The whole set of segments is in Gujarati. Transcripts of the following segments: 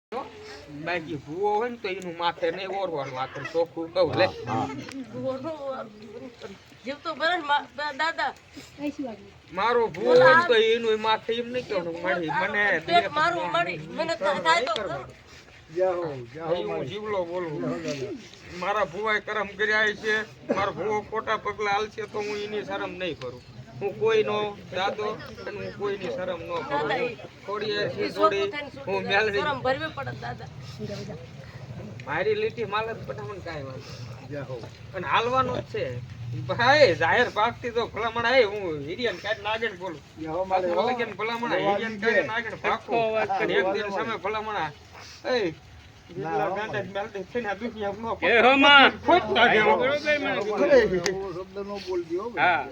બાકી ભૂવો હોય ને તો એનું માથે નહીં ઓરવાનું આખર ચોખ્ખું કહું લે મારો ભૂવો હોય ને તો એનું માથે એમ નહીં કહેવાનું મને જીવલો બોલું મારા ભૂવાએ કરમ કર્યા છે મારો ભૂવો ખોટા પગલા હાલશે તો હું એની શરમ નહીં કરું હું કોઈનો દાદો અને હું કોઈની શરમ ન કરું હું મેલડી મારી લીટી માલત બનાવવાનું કાંઈ વાંધો અને હાલવાનું જ છે ભાઈ જાહેર પાકતી તો ભલામણ હે હું હિરિયન કાઢ નાગણ બોલું ભલામણ હિરિયન કાઢ નાગણ પાકો એક દિન સમય ભલામણ એ જેટલા ગાંડા મેલડી થઈને દુનિયા નો એ હો માં ખોટ કાઢે બરોબર મને શબ્દ નો બોલ દિયો હા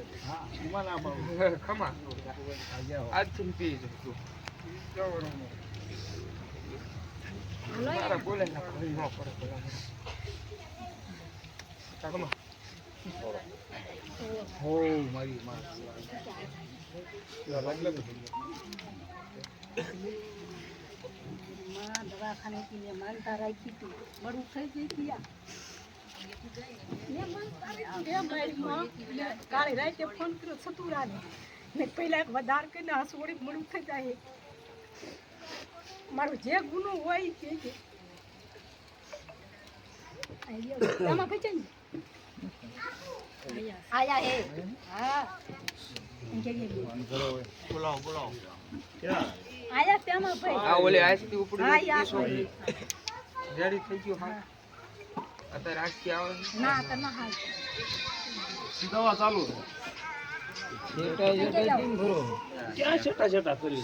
માના બાવ ખમા આજ ચિંતી જો મારા બોલે ના કોઈ ન કરે ભલામણ કાકમા હો મારી માં દવાખાને થી માનતા રાખી તું બડું થઈ ગઈ કાલે રાતે ફોન કર્યો સતુરાને ને પહેલા એક વધાર કરીને હસોડી મળું થઈ જાય મારો જે ગુનો હોય તે કે આમાં કઈ છે આયા હે હા બોલાવો આયા તેમાં ભાઈ આ ઓલે આઈસથી ઉપડી રેડી થઈ ગયો હા અત્યારે આખી આવે ના તો ના હાલ દવા ચાલુ છેટા છેટા કેમ ભરો ક્યાં છેટા છેટા કરી